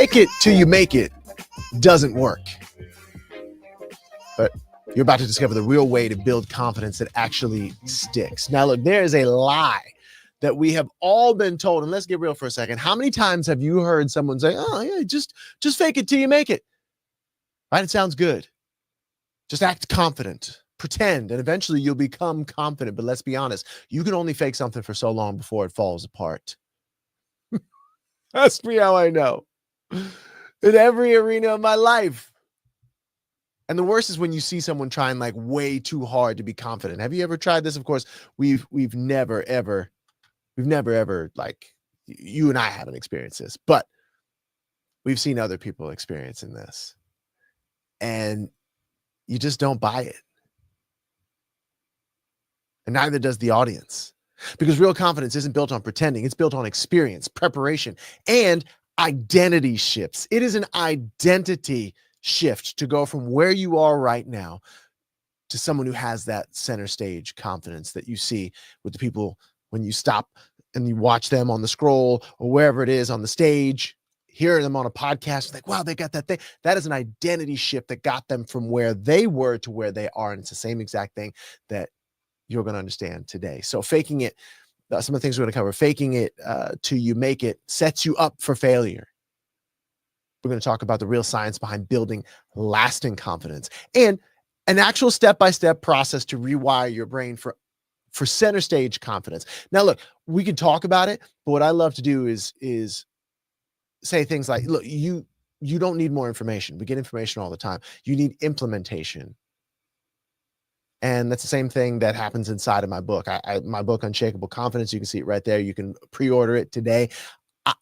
Fake it till you make it doesn't work. But you're about to discover the real way to build confidence that actually sticks. Now, look, there is a lie that we have all been told, and let's get real for a second. How many times have you heard someone say, oh, yeah, just fake it till you make it? Right? It sounds good. Just act confident, pretend, and eventually you'll become confident. But let's be honest, you can only fake something for so long before it falls apart. Ask me how I know. In every arena of my life. And the worst is when you see someone trying like way too hard to be confident. Have you ever tried this? Of course, we've never ever, like, you and I haven't experienced this, but we've seen other people experiencing this. And you just don't buy it. And neither does the audience. Because real confidence isn't built on pretending. It's built on experience, preparation, and identity shifts. It is an identity shift to go from where you are right now to someone who has that center stage confidence that you see with the people when you stop and you watch them on the scroll or wherever it is on the stage, hear them on a podcast, like, wow, they got that thing. That is an identity shift that got them from where they were to where they are. And it's the same exact thing that you're going to understand today. So faking it, some of the things we're going to cover, faking it till you make it sets you up for failure. We're going to talk about the real science behind building lasting confidence and an actual step-by-step process to rewire your brain for center stage confidence. Now, look, we could talk about it, but what I love to do is say things like, look, you don't need more information. We get information all the time. You need implementation. And that's the same thing that happens inside of my book. My book, Unshakable Confidence, you can see it right there. You can pre-order it today.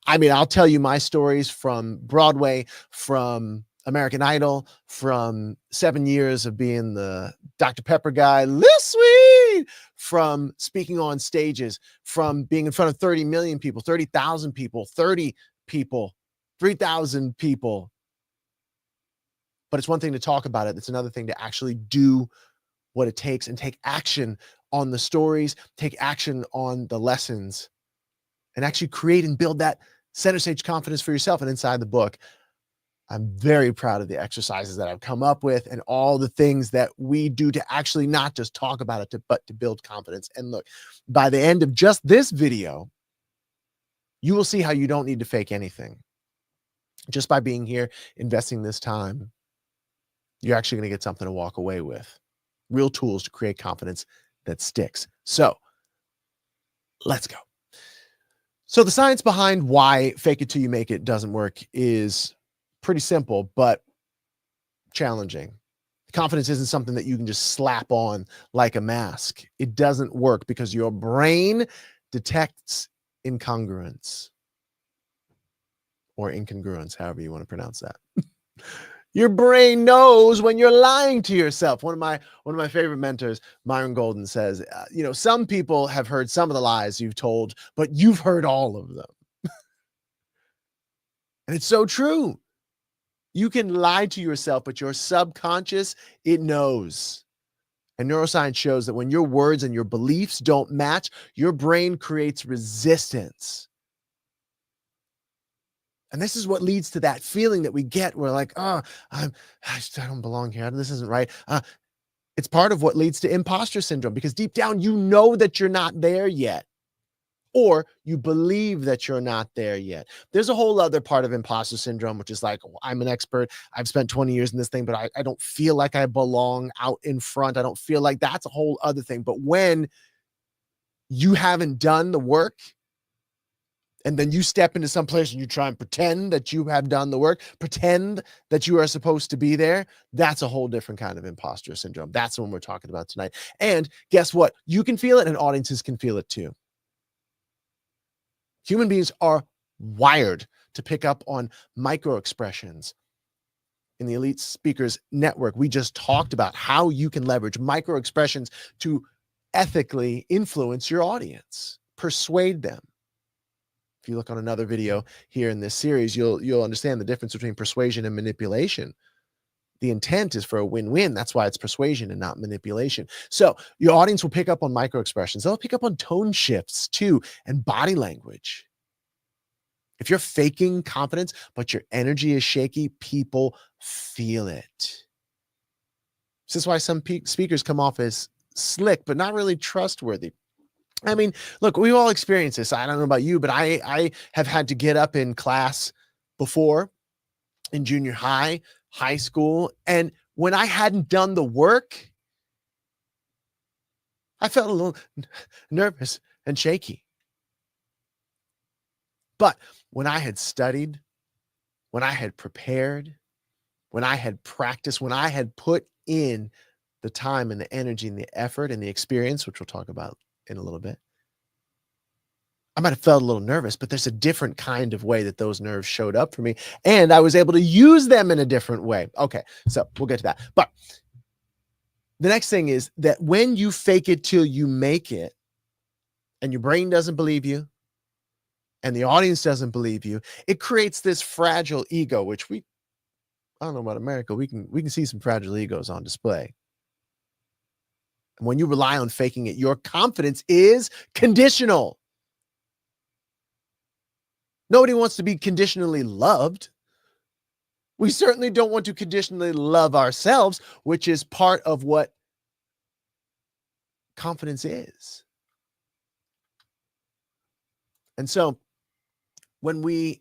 I mean, I'll tell you my stories from Broadway, from American Idol, from 7 years of being the Dr. Pepper guy, Lil Sweet, from speaking on stages, from being in front of 30 million people, 30,000 people, 30 people, 3,000 people. But it's one thing to talk about it. It's another thing to actually do what it takes and take action on the stories, take action on the lessons, and actually create and build that center stage confidence for yourself. And inside the book, I'm very proud of the exercises that I've come up with and all the things that we do to actually not just talk about it, but to build confidence. And look, by the end of just this video, you will see how you don't need to fake anything. Just by being here, investing this time, you're actually going to get something to walk away with. Real tools to create confidence that sticks. So let's go. So the science behind why fake it till you make it doesn't work is pretty simple, but challenging. Confidence isn't something that you can just slap on like a mask. It doesn't work because your brain detects incongruence or incongruence, however you want to pronounce that. Your brain knows when you're lying to yourself. One of my favorite mentors, Myron Golden, says, some people have heard some of the lies you've told, but you've heard all of them. And it's so true. You can lie to yourself, but your subconscious, it knows. And neuroscience shows that when your words and your beliefs don't match, your brain creates resistance. And this is what leads to that feeling that we get. We're like, I don't belong here. This isn't right. It's part of what leads to imposter syndrome, because deep down, you know that you're not there yet, or you believe that you're not there yet. There's a whole other part of imposter syndrome, which is like, I'm an expert. I've spent 20 years in this thing, but I don't feel like I belong out in front. I don't feel like that's a whole other thing. But when you haven't done the work, and then you step into some place and you try and pretend that you have done the work, pretend that you are supposed to be there, that's a whole different kind of imposter syndrome. That's what we're talking about tonight. And guess what? You can feel it and audiences can feel it too. Human beings are wired to pick up on micro expressions. In the Elite Speakers Network, we just talked about how you can leverage micro expressions to ethically influence your audience, persuade them. If you look on another video here in this series, you'll understand the difference between persuasion and manipulation. The intent is for a win-win. That's why it's persuasion and not manipulation. So your audience will pick up on micro expressions. They'll pick up on tone shifts too, and body language. If you're faking confidence, but your energy is shaky, people feel it. This is why some speakers come off as slick, but not really trustworthy. I mean, look, we all experience this. I don't know about you, but I have had to get up in class before in junior high, high school. And when I hadn't done the work, I felt a little nervous and shaky. But when I had studied, when I had prepared, when I had practiced, when I had put in the time and the energy and the effort and the experience, which we'll talk about in a little bit, I might have felt a little nervous, but there's a different kind of way that those nerves showed up for me. And I was able to use them in a different way. Okay, so we'll get to that. But the next thing is that when you fake it till you make it, and your brain doesn't believe you, and the audience doesn't believe you, it creates this fragile ego, which I don't know about America, we can see some fragile egos on display. And when you rely on faking it, your confidence is conditional. Nobody wants to be conditionally loved. We certainly don't want to conditionally love ourselves, which is part of what confidence is. And so when we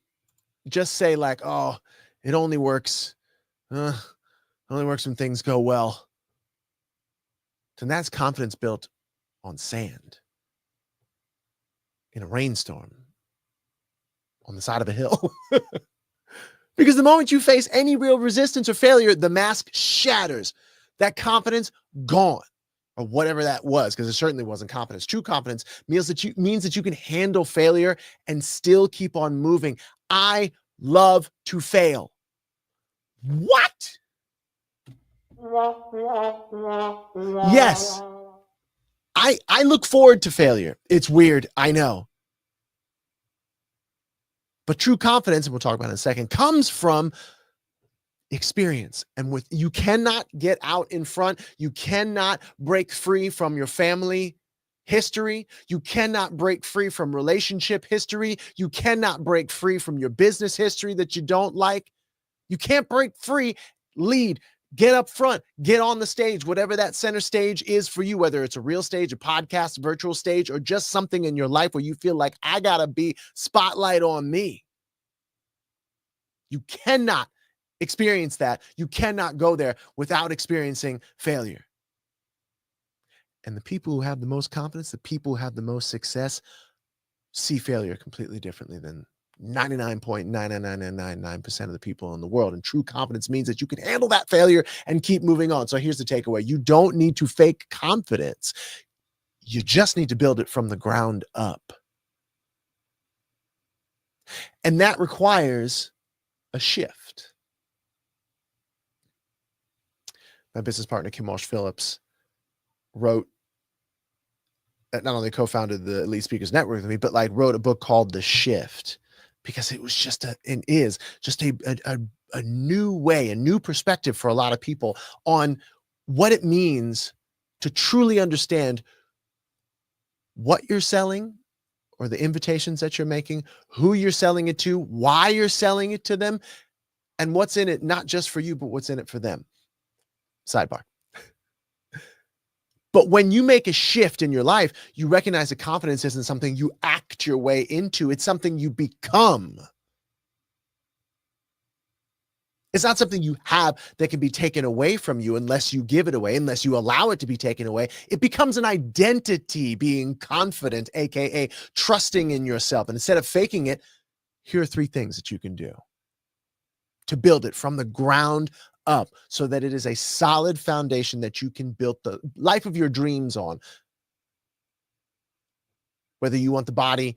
just say like, oh, it only works when things go well, then that's confidence built on sand, in a rainstorm, on the side of a hill. Because the moment you face any real resistance or failure, the mask shatters. That confidence, gone. Or whatever that was, because it certainly wasn't confidence. True confidence means that you can handle failure and still keep on moving. I love to fail. What? Yes. I look forward to failure. It's weird, I know. But true confidence, and we'll talk about it in a second, comes from experience. And you cannot get out in front. You cannot break free from your family history. You cannot break free from relationship history. You cannot break free from your business history that you don't like. You can't break free. Lead. Get up front, get on the stage, whatever that center stage is for you, whether it's a real stage, a podcast, virtual stage, or just something in your life where you feel like I gotta be spotlight on me. You cannot experience that. You cannot go there without experiencing failure. And the people who have the most confidence, the people who have the most success, see failure completely differently than 99.99999% of the people in the world. And true confidence means that you can handle that failure and keep moving on. So here's the takeaway. You don't need to fake confidence. You just need to build it from the ground up. And that requires a shift. My business partner, Kim Walsh-Phillips, not only co-founded the Elite Speakers Network with me, but wrote a book called The Shift, because it was just a new way, a new perspective for a lot of people on what it means to truly understand what you're selling, or the invitations that you're making, who you're selling it to, why you're selling it to them, and what's in it, not just for you, but what's in it for them. Sidebar. But when you make a shift in your life, you recognize that confidence isn't something you act your way into. It's something you become. It's not something you have that can be taken away from you unless you give it away, unless you allow it to be taken away. It becomes an identity, being confident, aka trusting in yourself. And instead of faking it, here are 3 things that you can do to build it from the ground up so that it is a solid foundation that you can build the life of your dreams on. Whether you want the body,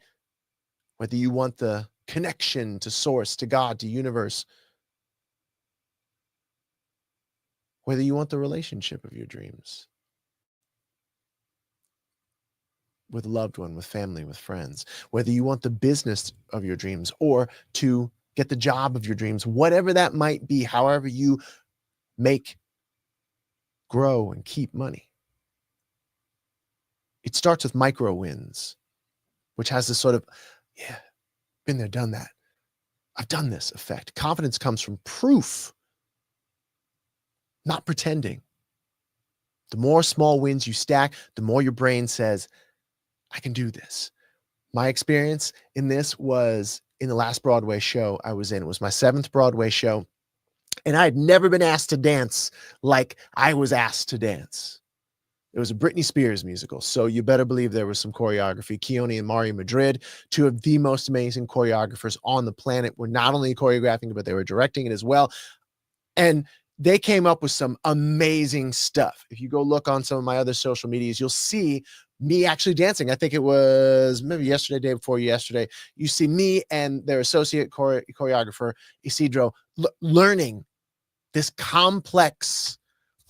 whether you want the connection to source, to God, to universe, whether you want the relationship of your dreams with a loved one, with family, with friends, whether you want the business of your dreams or to get the job of your dreams, whatever that might be, however you make, grow, and keep money. It starts with micro wins, which has this sort of, been there, done that. I've done this effect. Confidence comes from proof, not pretending. The more small wins you stack, the more your brain says, I can do this. My experience in this was in the last Broadway show I was in. It was my 7th Broadway show, and I had never been asked to dance like I was asked to dance. It was a Britney Spears musical, so you better believe there was some choreography. Keone and Mario Madrid, 2 of the most amazing choreographers on the planet, were not only choreographing, but they were directing it as well. And they came up with some amazing stuff. If you go look on some of my other social medias, you'll see me actually dancing. I think it was maybe yesterday, day before yesterday. You see me and their associate choreographer, Isidro, learning this complex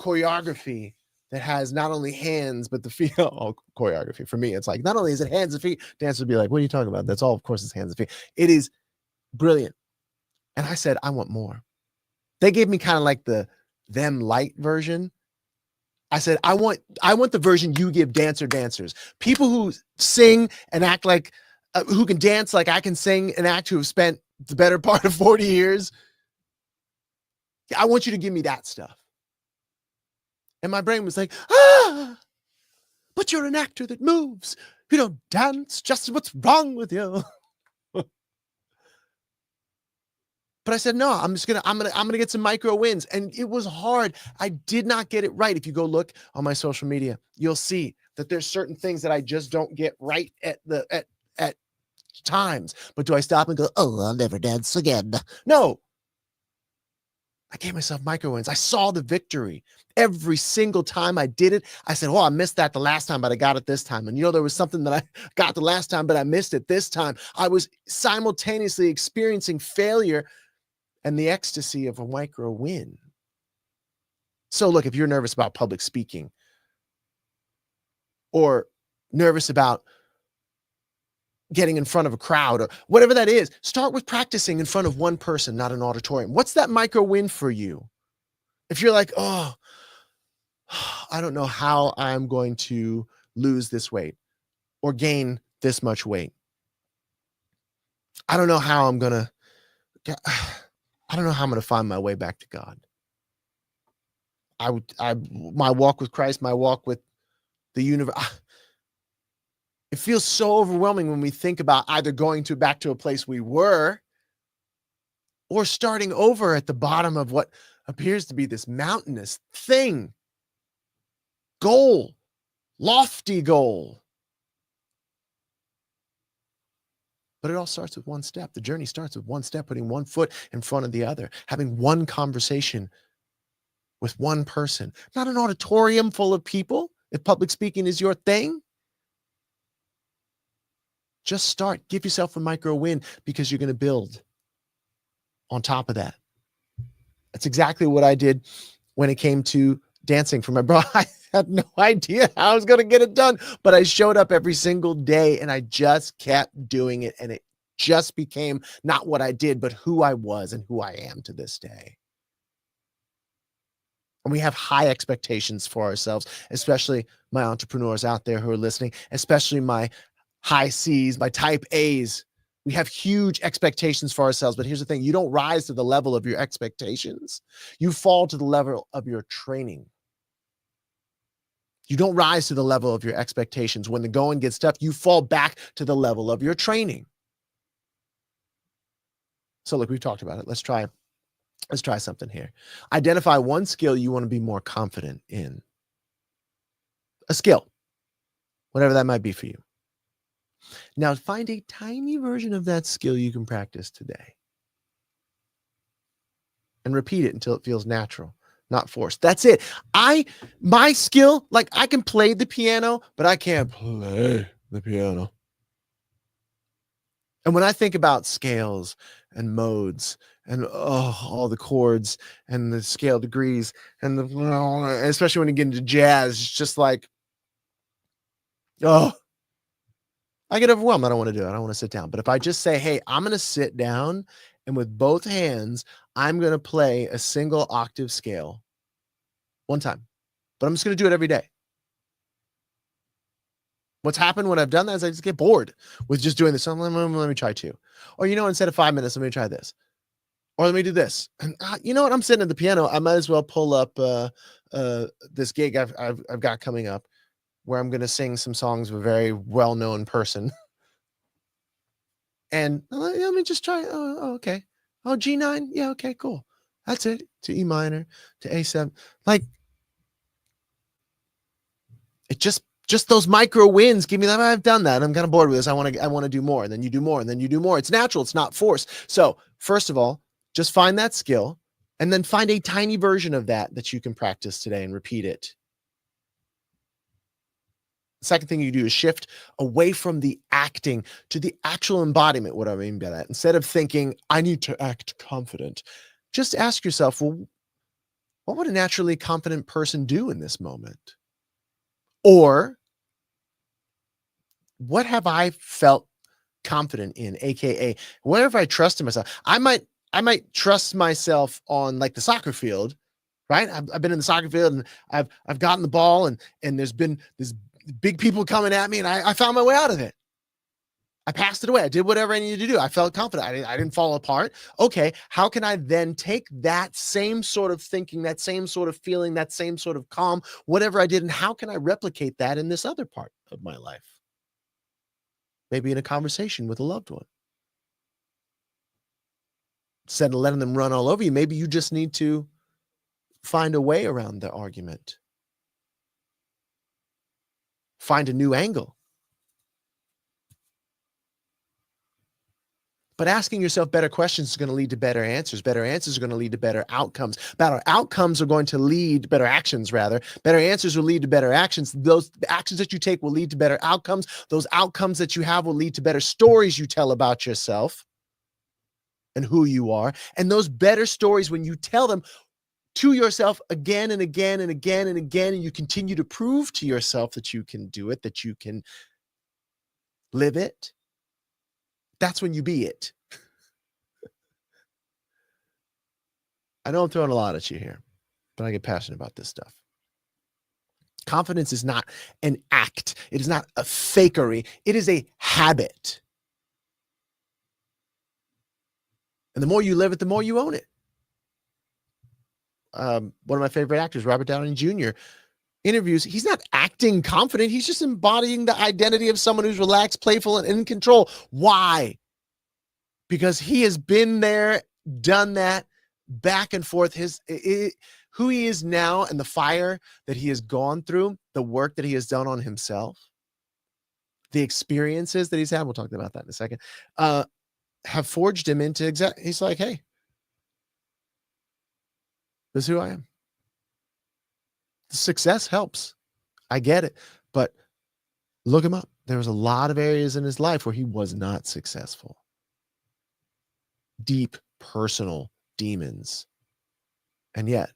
choreography that has not only hands, but the feet. Oh, choreography. For me, it's like, not only is it hands and feet, dancers would be like, what are you talking about? That's all, of course, it's hands and feet. It is brilliant. And I said, I want more. They gave me kind of like the them light version. I said, I want the version you give dancers. People who sing and act like, who can dance like I can sing and act, who have spent the better part of 40 years. I want you to give me that stuff. And my brain was like, but you're an actor that moves. You don't dance. Justin, what's wrong with you? But I said, no, I'm gonna get some micro wins. And it was hard. I did not get it right. If you go look on my social media, you'll see that there's certain things that I just don't get right at times. But do I stop and go, oh, I'll never dance again? No. I gave myself micro wins. I saw the victory. Every single time I did it, I said, oh, I missed that the last time, but I got it this time. And there was something that I got the last time, but I missed it this time. I was simultaneously experiencing failure and the ecstasy of a micro win. So look, if you're nervous about public speaking or nervous about getting in front of a crowd or whatever that is, start with practicing in front of one person, not an auditorium. What's that micro win for you? If you're like, oh, I don't know how I'm going to lose this weight or gain this much weight. I don't know how I'm going to find my way back to God. My walk with Christ, my walk with the universe. It feels so overwhelming when we think about either going back to a place we were or starting over at the bottom of what appears to be this mountainous thing. Goal, lofty goal. But it all starts with one step. The journey starts with one step, putting one foot in front of the other, having one conversation with one person, not an auditorium full of people. If public speaking is your thing, just start. Give yourself a micro win, because you're going to build on top of that. That's exactly what I did when it came to dancing for my bro. I had no idea how I was going to get it done, but I showed up every single day and I just kept doing it. And it just became not what I did, but who I was and who I am to this day. And we have high expectations for ourselves, especially my entrepreneurs out there who are listening, especially my high C's, my type A's. We have huge expectations for ourselves, but here's the thing. You don't rise to the level of your expectations. You fall to the level of your training. You don't rise to the level of your expectations. When the going gets tough, you fall back to the level of your training. So look, we've talked about it. Let's try something here. Identify one skill you want to be more confident in. A skill, whatever that might be for you. Now find a tiny version of that skill you can practice today. And repeat it until it feels natural, not forced. That's it. My skill, like I can play the piano, but I can't play the piano. And when I think about scales and modes and all the chords and the scale degrees and especially when you get into jazz, it's just like, I get overwhelmed. I don't want to do it. I don't want to sit down. But if I just say, hey, I'm going to sit down and with both hands, I'm going to play a single octave scale one time, but I'm just going to do it every day. What's happened when I've done that is I just get bored with just doing this. So let me try 2. Or, instead of 5 minutes, let me try this. Or let me do this. And you know what? I'm sitting at the piano. I might as well pull up this gig I've got coming up where I'm going to sing some songs of a very well-known person. And let me just try. Oh, okay. Oh, G9. Yeah. Okay, cool. That's it. To E minor, to A7. Like, it just those micro wins give me that. I've done that. I'm kind of bored with this. I want to do more. And then you do more. And then you do more. It's natural. It's not forced. So first of all, just find that skill and then find a tiny version of that you can practice today and repeat it. The second thing you do is shift away from the acting to the actual embodiment. What I mean by that, instead of thinking, I need to act confident, just ask yourself, well, what would a naturally confident person do in this moment? Or what have I felt confident in? AKA, what have I trusted myself? I might trust myself on like the soccer field, right? I've been in the soccer field and I've gotten the ball and there's been this big people coming at me and I found my way out of it. I passed it away. I did whatever I needed to do. I felt confident. I didn't fall apart. Okay. How can I then take that same sort of thinking, that same sort of feeling, that same sort of calm, whatever I did, and how can I replicate that in this other part of my life? Maybe in a conversation with a loved one. Instead of letting them run all over you, maybe you just need to find a way around the argument. Find a new angle. But asking yourself better questions is going to lead to better answers. Better answers are going to lead to better outcomes. Better outcomes are going to lead, better actions rather. Better answers will lead to better actions. Those actions that you take will lead to better outcomes. Those outcomes that you have will lead to better stories you tell about yourself and who you are. And those better stories, when you tell them to yourself again and again and again and again, and you continue to prove to yourself that you can do it, that you can live it, that's when you be it. I know I'm throwing a lot at you here, but I get passionate about this stuff. Confidence is not an act. It is not a fakery. It is a habit. And the more you live it, the more you own it. One of my favorite actors, Robert Downey Jr., interviews, he's not acting confident. He's just embodying the identity of someone who's relaxed, playful, and in control. Why? Because he has been there, done that, back and forth. Who he is now and the fire that he has gone through, the work that he has done on himself, the experiences that he's had, we'll talk about that in a second, have forged him into he's like, hey, this is who I am. The success helps. I get it. But look him up. There was a lot of areas in his life where he was not successful. Deep personal demons. And yet,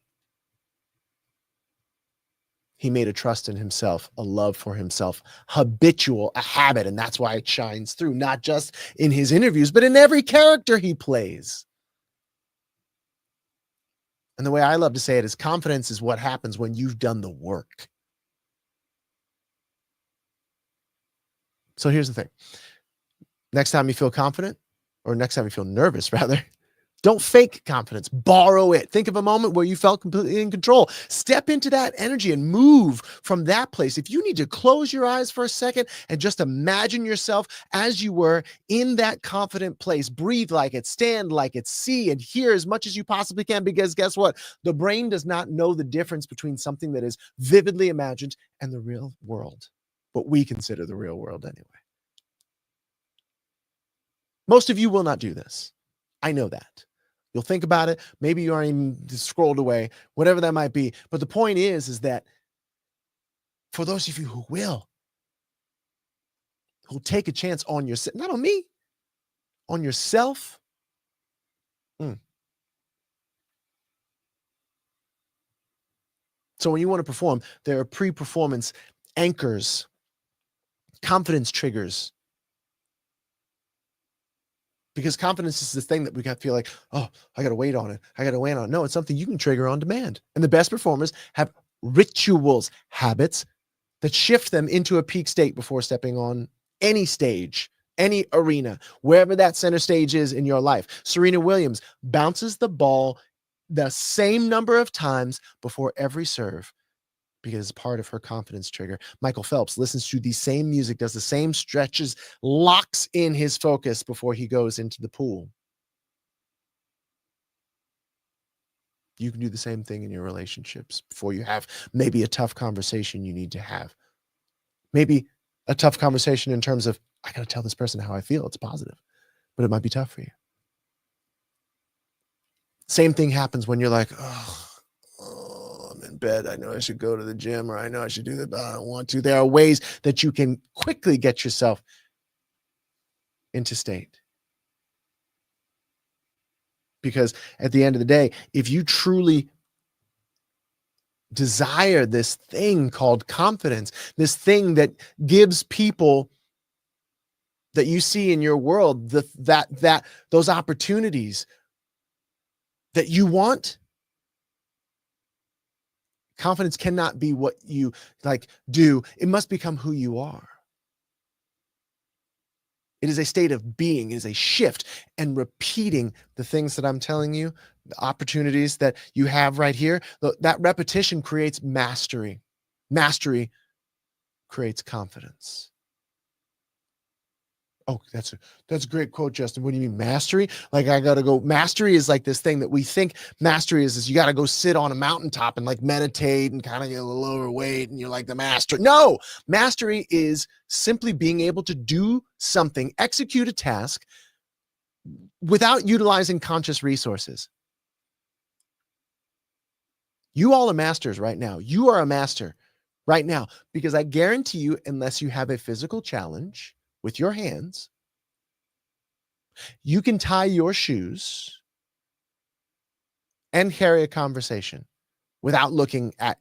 he made a trust in himself, a love for himself, habitual, a habit. And that's why it shines through, not just in his interviews, but in every character he plays. And the way I love to say it is confidence is what happens when you've done the work. So here's the thing. Next time you feel confident, or next time you feel nervous, rather, don't fake confidence. Borrow it. Think of a moment where you felt completely in control. Step into that energy and move from that place. If you need to close your eyes for a second and just imagine yourself as you were in that confident place, breathe like it, stand like it, see and hear as much as you possibly can, because guess what? The brain does not know the difference between something that is vividly imagined and the real world, what we consider the real world anyway. Most of you will not do this. I know that. You'll think about it. Maybe you aren't even scrolled away, whatever that might be. But the point is that for those of you who will, who'll take a chance on yourself, not on me, on yourself. So when you want to perform, there are pre-performance anchors, confidence triggers. Because confidence is this thing that we got to feel like, oh, I got to wait on it. I got to wait on it. No, it's something you can trigger on demand. And the best performers have rituals, habits, that shift them into a peak state before stepping on any stage, any arena, wherever that center stage is in your life. Serena Williams bounces the ball the same number of times before every serve because it's part of her confidence trigger. Michael Phelps listens to the same music, does the same stretches, locks in his focus before he goes into the pool. You can do the same thing in your relationships before you have maybe a tough conversation you need to have. Maybe a tough conversation in terms of, I got to tell this person how I feel. It's positive, but it might be tough for you. Same thing happens when you're like, oh, I'm in bed. I know I should go to the gym, or I know I should do that, but I don't want to. There are ways that you can quickly get yourself into state. Because at the end of the day, if you truly desire this thing called confidence, this thing that gives people that you see in your world those opportunities that you want, confidence cannot be what you do. It must become who you are. It is a state of being, it is a shift, and repeating the things that I'm telling you, the opportunities that you have right here. That repetition creates mastery. Mastery creates confidence. Oh, that's a great quote, Justin. What do you mean, mastery? Like, I gotta go. Mastery is like this thing that we think mastery is you gotta go sit on a mountaintop and like meditate and kind of get a little overweight and you're like the master. No, mastery is simply being able to do something, execute a task without utilizing conscious resources. You all are masters right now. You are a master right now, because I guarantee you, unless you have a physical challenge with your hands, you can tie your shoes and carry a conversation without looking at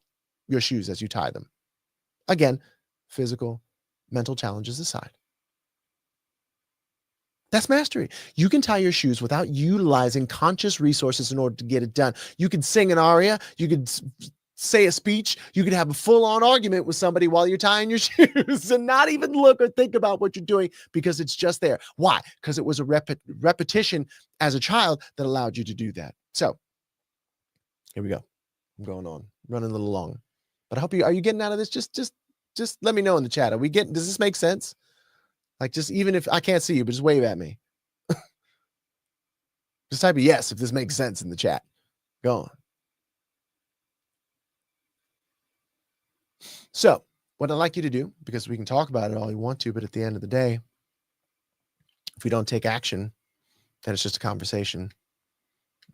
your shoes as you tie them. Again, physical, mental challenges aside. That's mastery. You can tie your shoes without utilizing conscious resources in order to get it done. You could sing an aria. You could say a speech. You could have a full-on argument with somebody while you're tying your shoes and not even look or think about what you're doing, because it's just there. Why? Because it was a repetition as a child that allowed you to do that. So here we go. I'm going on, running a little long, but I hope are you getting out of this? Just let me know in the chat. Does this make sense? Like, just even if I can't see you, but just wave at me. Just type a yes if this makes sense in the chat. Go on. So what I'd like you to do, because we can talk about it all you want to, but at the end of the day, if we don't take action, then it's just a conversation.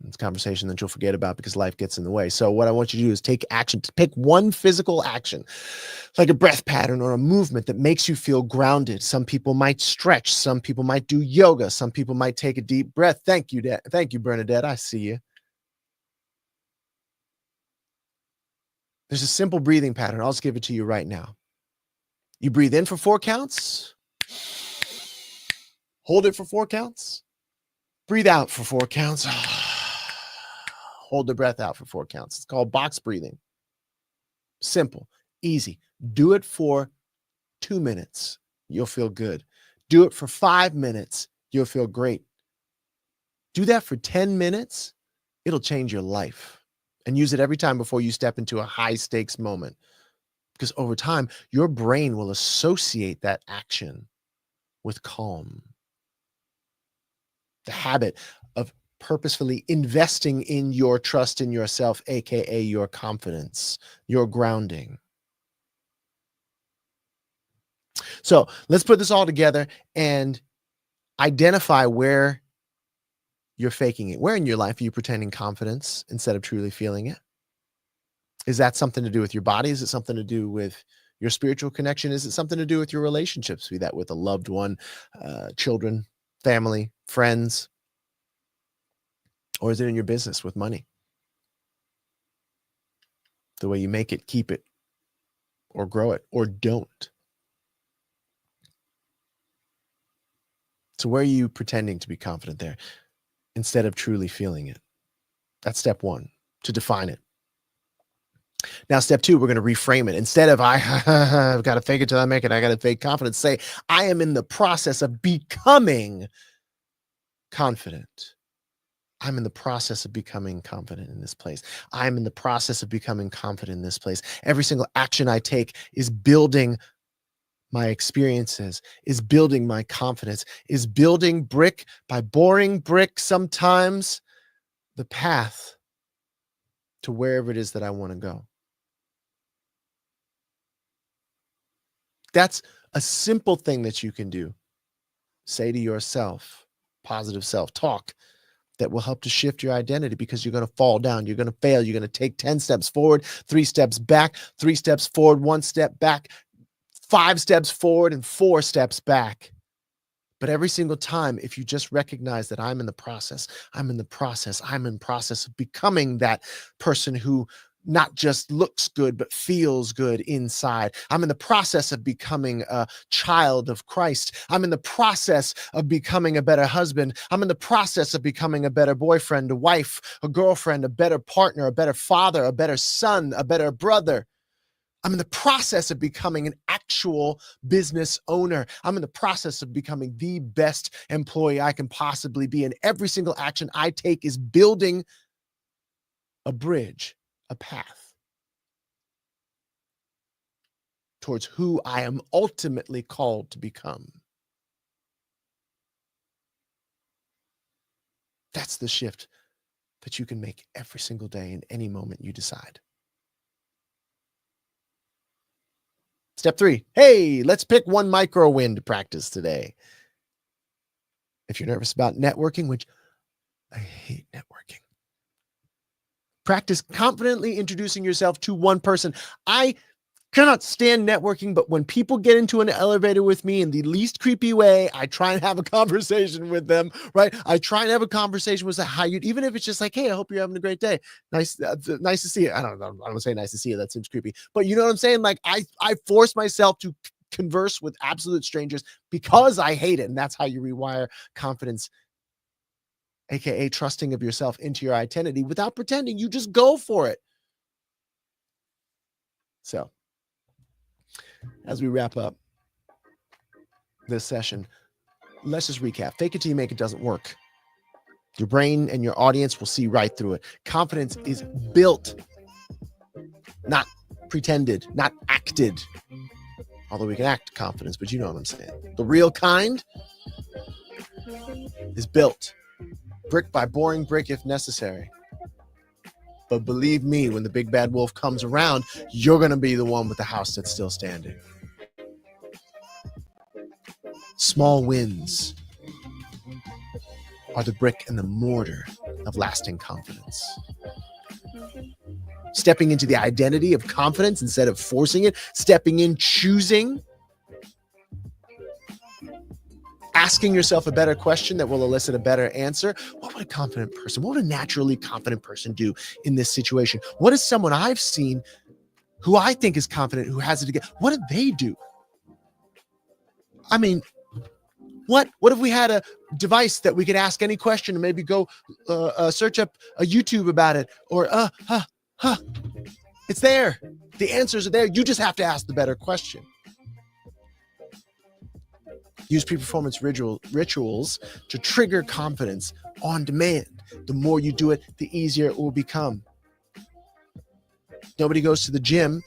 It's a conversation that you'll forget about because life gets in the way. So what I want you to do is take action. Pick one physical action, like a breath pattern or a movement that makes you feel grounded. Some people might stretch. Some people might do yoga. Some people might take a deep breath. Thank you, Bernadette. I see you. There's a simple breathing pattern. I'll just give it to you right now. You breathe in for 4 counts. Hold it for 4 counts. Breathe out for 4 counts. Hold the breath out for 4 counts. It's called box breathing. Simple, easy. Do it for 2 minutes. You'll feel good. Do it for 5 minutes. You'll feel great. Do that for 10 minutes. It'll change your life. And use it every time before you step into a high stakes moment. Because over time, your brain will associate that action with calm. The habit of purposefully investing in your trust in yourself, aka your confidence, your grounding. So let's put this all together and identify where you're faking it. Where in your life are you pretending confidence instead of truly feeling it? Is that something to do with your body? Is it something to do with your spiritual connection? Is it something to do with your relationships? Be that with a loved one, children, family, friends? Or is it in your business with money? The way you make it, keep it, or grow it, or don't. So where are you pretending to be confident there instead of truly feeling it? That's step one, to define it. Now, step two, we're going to reframe it. Instead of I've got to fake it till I make it, I got to fake confidence. Say, I am in the process of becoming confident. I'm in the process of becoming confident in this place. I'm in the process of becoming confident in this place. Every single action I take is building my experiences, is building my confidence, is building brick by boring brick sometimes the path to wherever it is that I want to go. That's a simple thing that you can do. Say to yourself, positive self-talk that will help to shift your identity, because you're going to fall down. You're going to fail. You're going to take 10 steps forward, 3 steps back, 3 steps forward, 1 step back, 5 steps forward, and 4 steps back. But every single time, if you just recognize that I'm in the process of becoming that person who not just looks good, but feels good inside. I'm in the process of becoming a child of Christ. I'm in the process of becoming a better husband. I'm in the process of becoming a better boyfriend, a wife, a girlfriend, a better partner, a better father, a better son, a better brother. I'm in the process of becoming an actual business owner. I'm in the process of becoming the best employee I can possibly be. And every single action I take is building a bridge, a path towards who I am ultimately called to become. That's the shift that you can make every single day in any moment you decide. Step 3, hey, let's pick one micro win to practice today. If you're nervous about networking, which I hate networking, practice confidently introducing yourself to one person. I cannot stand networking, but when people get into an elevator with me in the least creepy way, I try and have a conversation with them, right? I try and have a conversation with how you, even if it's just like, hey, I hope you're having a great day. Nice to see you. I don't say nice to see you. That seems creepy, but you know what I'm saying? Like I force myself to converse with absolute strangers because I hate it. And that's how you rewire confidence, AKA trusting of yourself into your identity without pretending. You just go for it. So as we wrap up this session, let's just recap. Fake it till you make it doesn't work. Your brain and your audience will see right through it. Confidence is built, not pretended, not acted. Although we can act confidence, but you know what I'm saying. The real kind is built brick by boring brick if necessary. But believe me, when the big bad wolf comes around, you're going to be the one with the house that's still standing. Small wins are the brick and the mortar of lasting confidence. Stepping into the identity of confidence instead of forcing it, stepping in, choosing, asking yourself a better question that will elicit a better answer. What would a confident person, what would a naturally confident person do in this situation? What is someone I've seen who I think is confident, who has it together? What did they do? I mean, what if we had a device that we could ask any question and maybe go search up a YouTube about it, or it's there. The answers are there. You just have to ask the better question. Use pre-performance rituals to trigger confidence on demand. The more you do it, the easier it will become. Nobody goes to the gym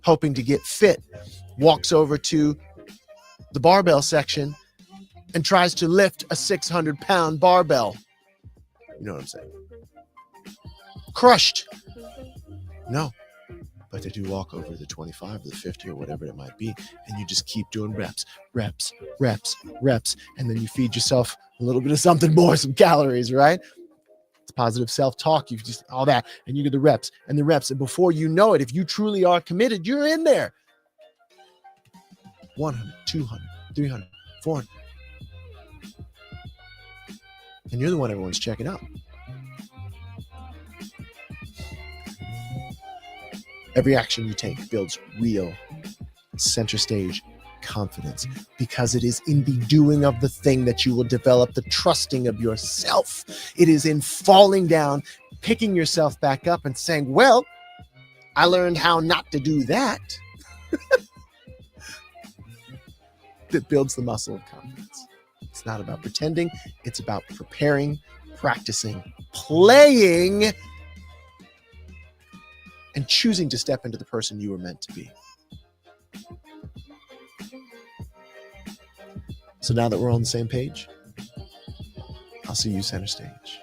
hoping to get fit, walks over to the barbell section and tries to lift a 600-pound barbell. You know what I'm saying? Crushed. No. But they do walk over the 25 or the 50 or whatever it might be, and you just keep doing reps, and then you feed yourself a little bit of something more, some calories, right? It's positive self-talk. You just all that, and you get the reps, and before you know it, if you truly are committed, you're in there. 100, 200, 300, 400, and you're the one everyone's checking out. Every action you take builds real center stage confidence, because it is in the doing of the thing that you will develop the trusting of yourself. It is in falling down, picking yourself back up and saying, well, I learned how not to do that. That builds the muscle of confidence. It's not about pretending. It's about preparing, practicing, playing, and choosing to step into the person you were meant to be. So now that we're on the same page, I'll see you center stage.